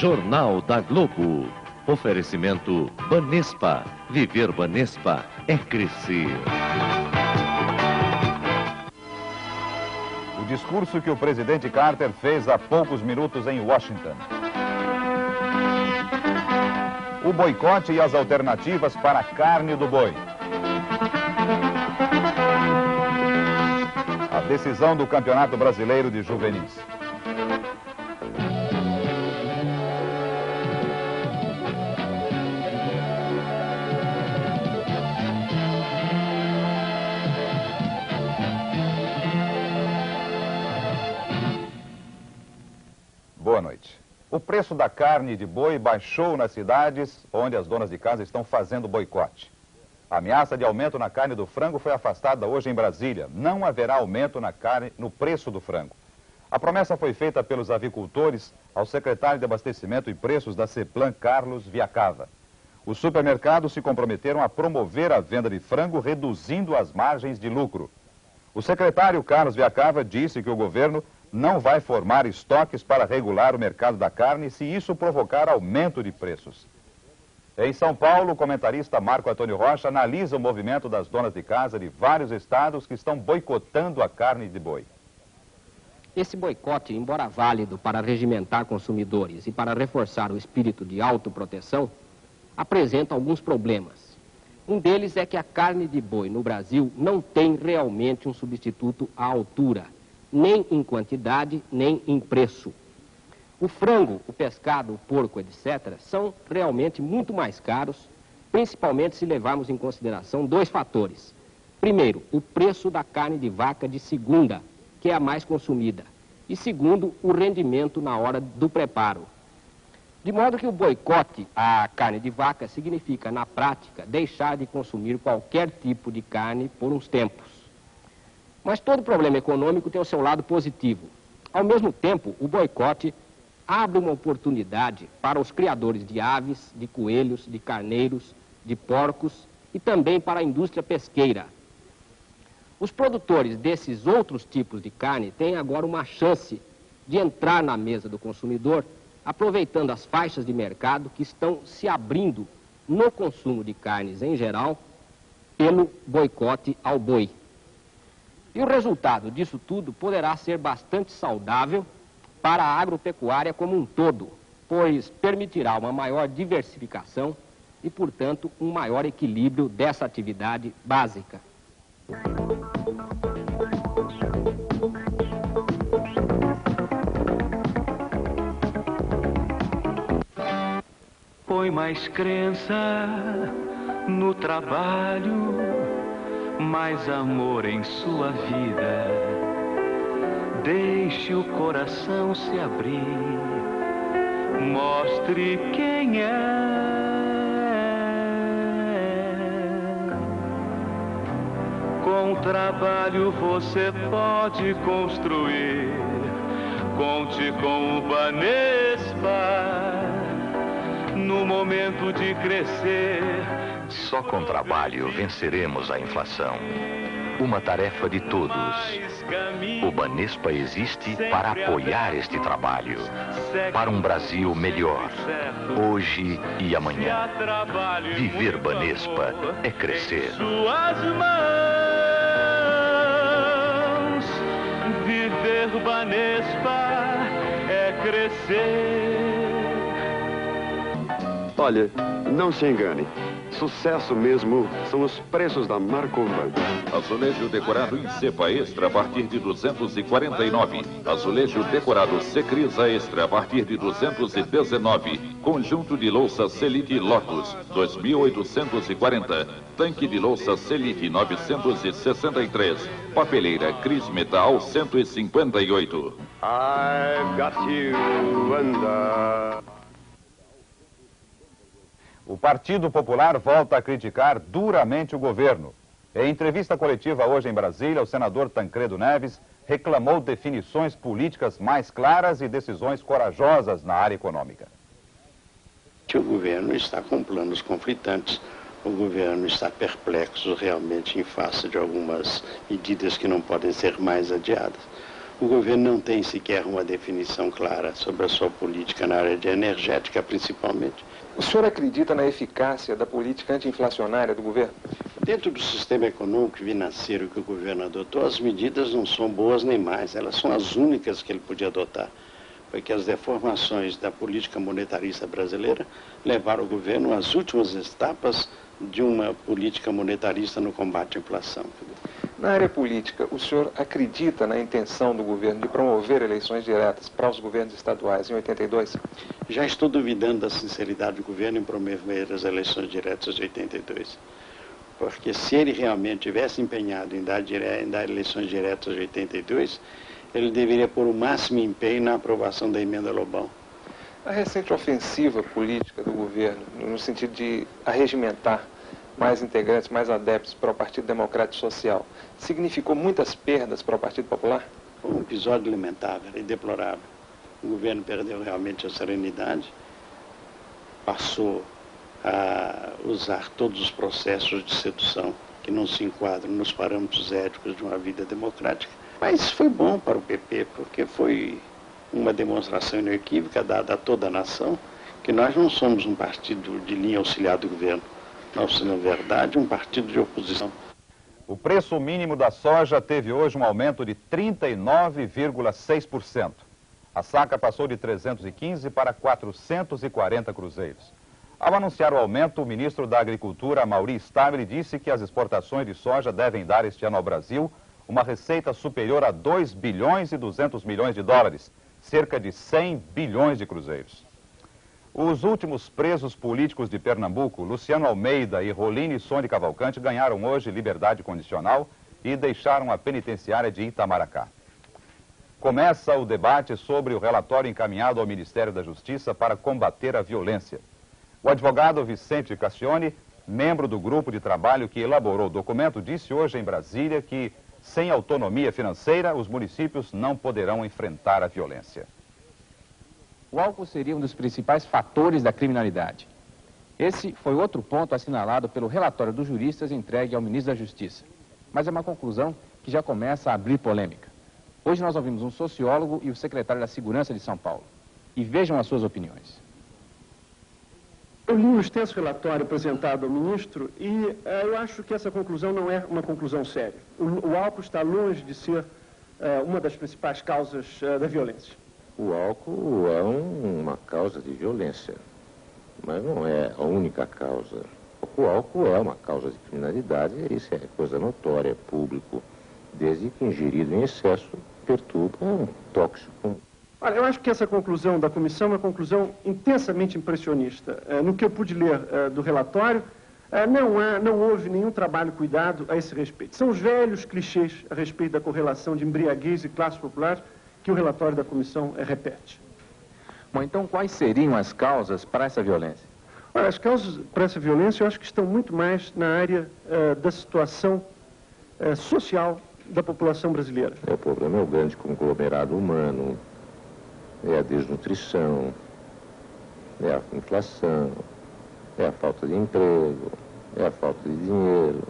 Jornal da Globo. Oferecimento Banespa. Viver Banespa é crescer. O discurso que o presidente Carter fez há poucos minutos em Washington. O boicote e as alternativas para a carne do boi. A decisão do Campeonato Brasileiro de Juvenis. Boa noite. O preço da carne de boi baixou nas cidades onde as donas de casa estão fazendo boicote. A ameaça de aumento na carne do frango foi afastada hoje em Brasília. Não haverá aumento no preço do frango. A promessa foi feita pelos avicultores ao secretário de Abastecimento e Preços da CEPLAN, Carlos Viacava. Os supermercados se comprometeram a promover a venda de frango, reduzindo as margens de lucro. O secretário Carlos Viacava disse que o governo não vai formar estoques para regular o mercado da carne se isso provocar aumento de preços. Em São Paulo, o comentarista Marco Antônio Rocha analisa o movimento das donas de casa de vários estados que estão boicotando a carne de boi. Esse boicote, embora válido para regimentar consumidores e para reforçar o espírito de autoproteção, apresenta alguns problemas. Um deles é que a carne de boi no Brasil não tem realmente um substituto à altura, nem em quantidade, nem em preço. O frango, o pescado, o porco, etc., são realmente muito mais caros, principalmente se levarmos em consideração dois fatores. Primeiro, o preço da carne de vaca de segunda, que é a mais consumida. E segundo, o rendimento na hora do preparo. De modo que o boicote à carne de vaca significa, na prática, deixar de consumir qualquer tipo de carne por uns tempos. Mas todo problema econômico tem o seu lado positivo. Ao mesmo tempo, o boicote abre uma oportunidade para os criadores de aves, de coelhos, de carneiros, de porcos e também para a indústria pesqueira. Os produtores desses outros tipos de carne têm agora uma chance de entrar na mesa do consumidor, aproveitando as faixas de mercado que estão se abrindo no consumo de carnes em geral pelo boicote ao boi. E o resultado disso tudo poderá ser bastante saudável para a agropecuária como um todo, pois permitirá uma maior diversificação e, portanto, um maior equilíbrio dessa atividade básica. Põe mais crença no trabalho, mais amor em sua vida. Deixe o coração se abrir, mostre quem é. Com trabalho você pode construir, conte com o Banespa. No momento de crescer, Só com trabalho venceremos a inflação. Uma tarefa de todos. O Banespa existe para apoiar este trabalho. Para um Brasil melhor. Hoje e amanhã. Viver Banespa é crescer. suas mãos. Viver Banespa é crescer. Olha, não se engane. Sucesso mesmo são os preços da Marcomban. Azulejo decorado em cepa extra a partir de 249. Azulejo decorado Secrisa extra a partir de 219. Conjunto de louça Selite Lotus 2.840. Tanque de louça Selite 963. Papeleira Cris Metal 158. I've got you and O Partido Popular volta a criticar duramente o governo. Em entrevista coletiva hoje em Brasília, o senador Tancredo Neves reclamou definições políticas mais claras e decisões corajosas na área econômica. O governo está com planos conflitantes, o governo está perplexo realmente em face de algumas medidas que não podem ser mais adiadas. O governo não tem sequer uma definição clara sobre a sua política na área de energética, principalmente. O senhor acredita na eficácia da política anti-inflacionária do governo? Dentro do sistema econômico e financeiro que o governo adotou, as medidas não são boas nem más, elas são as únicas que ele podia adotar, porque as deformações da política monetarista brasileira levaram o governo às últimas etapas de uma política monetarista no combate à inflação. Na área política, o senhor acredita na intenção do governo de promover eleições diretas para os governos estaduais em 82? Já estou duvidando da sinceridade do governo em promover as eleições diretas de 82. Porque se ele realmente tivesse empenhado em dar eleições diretas de 82, ele deveria pôr o máximo empenho na aprovação da emenda Lobão. A recente ofensiva política do governo, no sentido de arregimentar mais integrantes, mais adeptos para o Partido Democrático Social, significou muitas perdas para o Partido Popular? Foi um episódio lamentável e deplorável. O governo perdeu realmente a serenidade, passou a usar todos os processos de sedução que não se enquadram nos parâmetros éticos de uma vida democrática. Mas foi bom para o PP, porque foi uma demonstração inequívoca dada a toda a nação que nós não somos um partido de linha auxiliar do governo. Nós somos, na verdade, um partido de oposição. O preço mínimo da soja teve hoje um aumento de 39,6%. A saca passou de 315 para 440 cruzeiros. Ao anunciar o aumento, o ministro da Agricultura, Amaury Stabile, disse que as exportações de soja devem dar este ano ao Brasil uma receita superior a 2 bilhões e 200 milhões de dólares, cerca de 100 bilhões de cruzeiros. Os últimos presos políticos de Pernambuco, Luciano Almeida e Roline Sone Cavalcante, ganharam hoje liberdade condicional e deixaram a penitenciária de Itamaracá. Começa o debate sobre o relatório encaminhado ao Ministério da Justiça para combater a violência. O advogado Vicente Cassione, membro do grupo de trabalho que elaborou o documento, disse hoje em Brasília que, sem autonomia financeira, os municípios não poderão enfrentar a violência. O álcool seria um dos principais fatores da criminalidade. Esse foi outro ponto assinalado pelo relatório dos juristas entregue ao ministro da Justiça. Mas é uma conclusão que já começa a abrir polêmica. Hoje nós ouvimos um sociólogo e o secretário da Segurança de São Paulo. E vejam as suas opiniões. Eu li o extenso relatório apresentado ao ministro e eu acho que essa conclusão não é uma conclusão séria. O álcool está longe de ser uma das principais causas da violência. O álcool é uma causa de violência, mas não é a única causa. O álcool é uma causa de criminalidade, e isso é coisa notória, público, desde que ingerido em excesso perturba um tóxico. Olha, eu acho que essa conclusão da comissão é uma conclusão intensamente impressionista. No que eu pude ler do relatório, não houve nenhum trabalho cuidado a esse respeito. São os velhos clichês a respeito da correlação de embriaguez e classes populares que o relatório da comissão repete. Bom, então quais seriam as causas para essa violência? Olha, as causas para essa violência eu acho que estão muito mais na área da situação social da população brasileira. O problema é o grande conglomerado humano, é a desnutrição, é a inflação, é a falta de emprego, é a falta de dinheiro,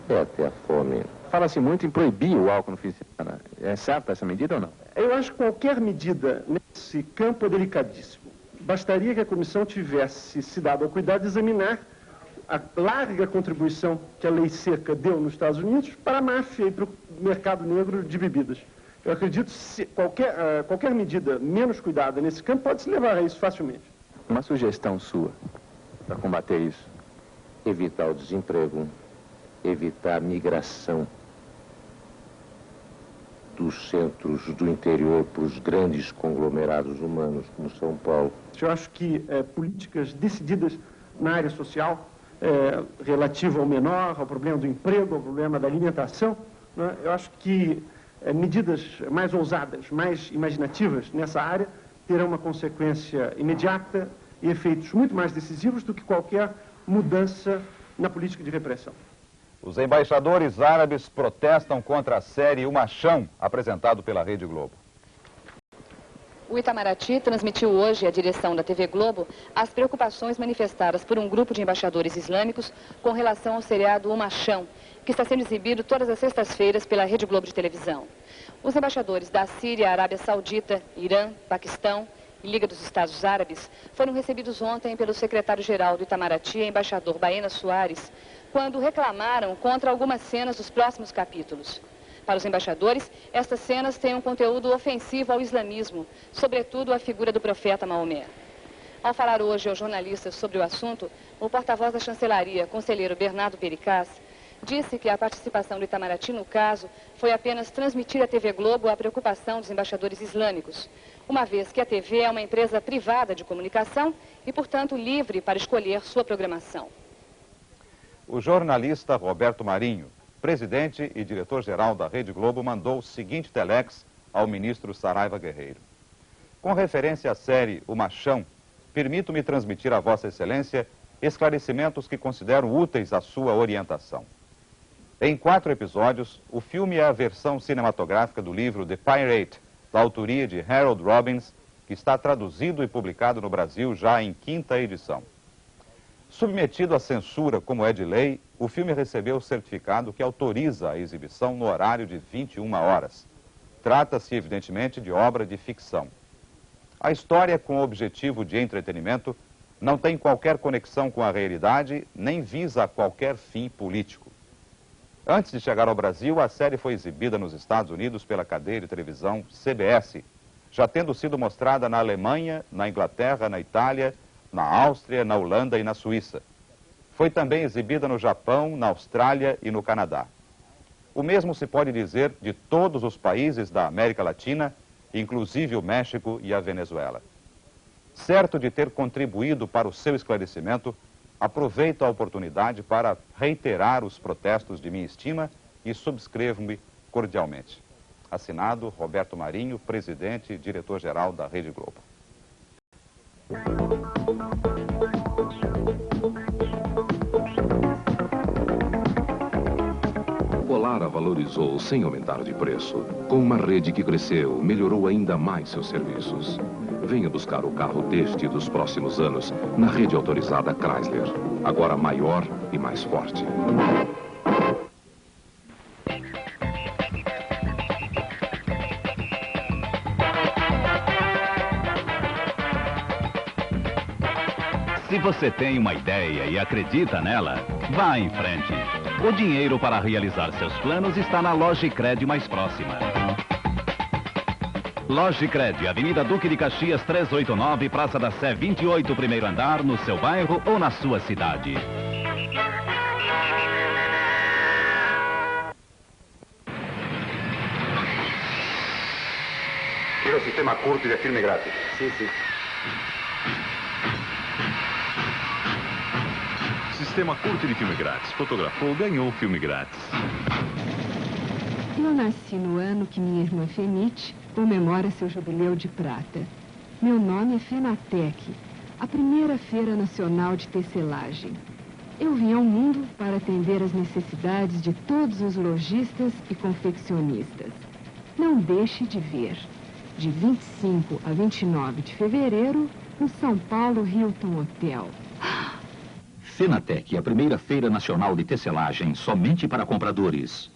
é até a fome. Fala-se muito em proibir o álcool no fim de semana. É certa essa medida ou não? Eu acho que qualquer medida nesse campo é delicadíssimo. Bastaria que a comissão tivesse se dado ao cuidado de examinar a larga contribuição que a lei seca deu nos Estados Unidos para a máfia e para o mercado negro de bebidas. Eu acredito que qualquer medida menos cuidada nesse campo pode se levar a isso facilmente. Uma sugestão sua para combater isso? Evitar o desemprego, evitar a migração dos centros do interior para os grandes conglomerados humanos, como São Paulo. Eu acho que políticas decididas na área social, relativa ao menor, ao problema do emprego, ao problema da alimentação, né? Eu acho que medidas mais ousadas, mais imaginativas nessa área terão uma consequência imediata e efeitos muito mais decisivos do que qualquer mudança na política de repressão. Os embaixadores árabes protestam contra a série O Machão, apresentado pela Rede Globo. O Itamaraty transmitiu hoje à direção da TV Globo as preocupações manifestadas por um grupo de embaixadores islâmicos com relação ao seriado O Machão, que está sendo exibido todas as sextas-feiras pela Rede Globo de televisão. Os embaixadores da Síria, Arábia Saudita, Irã, Paquistão e Liga dos Estados Árabes foram recebidos ontem pelo secretário-geral do Itamaraty, embaixador Baena Soares, quando reclamaram contra algumas cenas dos próximos capítulos. Para os embaixadores, estas cenas têm um conteúdo ofensivo ao islamismo, sobretudo a figura do profeta Maomé. Ao falar hoje aos jornalistas sobre o assunto, o porta-voz da chancelaria, conselheiro Bernardo Pericaz, disse que a participação do Itamaraty no caso foi apenas transmitir à TV Globo a preocupação dos embaixadores islâmicos, uma vez que a TV é uma empresa privada de comunicação e, portanto, livre para escolher sua programação. O jornalista Roberto Marinho, presidente e diretor-geral da Rede Globo, mandou o seguinte telex ao ministro Saraiva Guerreiro. Com referência à série O Machão, permito-me transmitir a Vossa Excelência esclarecimentos que considero úteis à sua orientação. Em 4 episódios, o filme é a versão cinematográfica do livro The Pirate, da autoria de Harold Robbins, que está traduzido e publicado no Brasil já em 5ª edição. Submetido à censura, como é de lei, o filme recebeu o certificado que autoriza a exibição no horário de 21 horas. Trata-se, evidentemente, de obra de ficção. A história, com o objetivo de entretenimento, não tem qualquer conexão com a realidade, nem visa qualquer fim político. Antes de chegar ao Brasil, a série foi exibida nos Estados Unidos pela cadeia de televisão CBS, já tendo sido mostrada na Alemanha, na Inglaterra, na Itália, na Áustria, na Holanda e na Suíça. Foi também exibida no Japão, na Austrália e no Canadá. O mesmo se pode dizer de todos os países da América Latina, inclusive o México e a Venezuela. Certo de ter contribuído para o seu esclarecimento, aproveito a oportunidade para reiterar os protestos de minha estima e subscrevo-me cordialmente. Assinado Roberto Marinho, presidente e diretor-geral da Rede Globo. Polara valorizou sem aumentar de preço. Com uma rede que cresceu, melhorou ainda mais seus serviços. Venha buscar o carro deste e dos próximos anos na rede autorizada Chrysler. Agora maior e mais forte. Se você tem uma ideia e acredita nela, vá em frente. O dinheiro para realizar seus planos está na Logicred mais próxima. Logicred, Avenida Duque de Caxias 389, Praça da Sé 28, primeiro andar, no seu bairro ou na sua cidade. Tira o sistema curto de filme grátis. Sim, sim. Sistema curto de filme grátis. Fotografou, ganhou filme grátis. Eu nasci no ano que minha irmã Fenite comemora seu jubileu de prata. Meu nome é Fenatec, a primeira feira nacional de tecelagem. Eu vim ao mundo para atender às necessidades de todos os lojistas e confeccionistas. Não deixe de ver. De 25 a 29 de fevereiro, no São Paulo Hilton Hotel. Fenatec, a primeira feira nacional de tecelagem somente para compradores.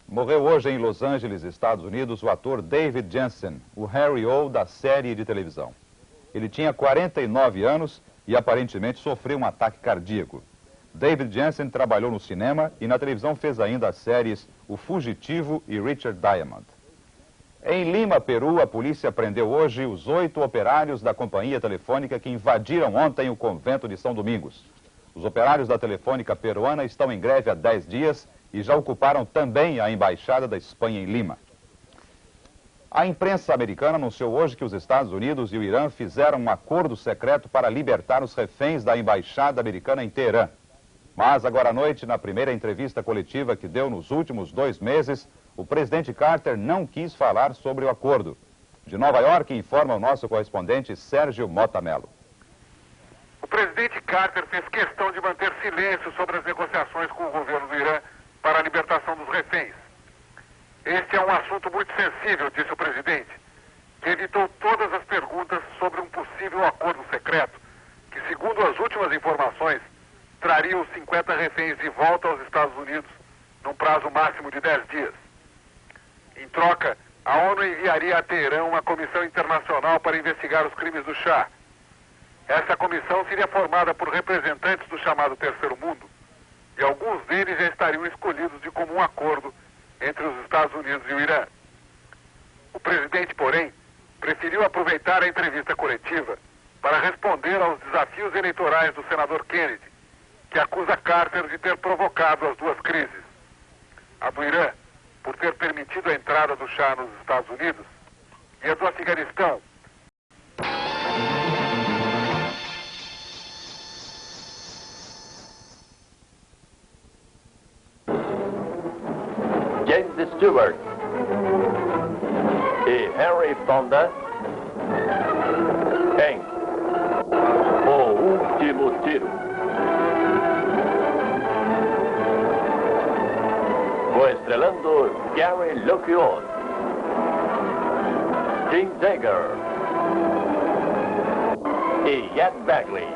Morreu hoje em Los Angeles, Estados Unidos, o ator David Jensen, o Harry O da série de televisão. Ele tinha 49 anos e aparentemente sofreu um ataque cardíaco. David Jensen trabalhou no cinema e na televisão fez ainda as séries O Fugitivo e Richard Diamond. Em Lima, Peru, a polícia prendeu hoje os 8 operários da companhia telefônica que invadiram ontem o convento de São Domingos. Os operários da telefônica peruana estão em greve há 10 dias e já ocuparam também a embaixada da Espanha em Lima. A imprensa americana anunciou hoje que os Estados Unidos e o Irã fizeram um acordo secreto para libertar os reféns da embaixada americana em Teherã. Mas agora à noite, na primeira entrevista coletiva que deu nos últimos 2 meses, o presidente Carter não quis falar sobre o acordo. De Nova York, informa o nosso correspondente Sérgio Mota Mello. O presidente Carter fez questão de manter silêncio sobre as negociações com o governo do Irã para libertar reféns. Este é um assunto muito sensível, disse o presidente, que evitou todas as perguntas sobre um possível acordo secreto, que, segundo as últimas informações, traria os 50 reféns de volta aos Estados Unidos num prazo máximo de 10 dias. Em troca, a ONU enviaria a Teherã uma comissão internacional para investigar os crimes do Shah. Essa comissão seria formada por representantes do chamado Terceiro Mundo, e alguns deles já estariam escolhidos de comum acordo entre os Estados Unidos e o Irã. O presidente, porém, preferiu aproveitar a entrevista coletiva para responder aos desafios eleitorais do senador Kennedy, que acusa Carter de ter provocado as duas crises. A do Irã, por ter permitido a entrada do Shah nos Estados Unidos, e a do Afeganistão, James Stewart e Henry Fonda em O Último Tiro. Coestrelando Gary Luckiot, Jim Dagger e Ed Begley.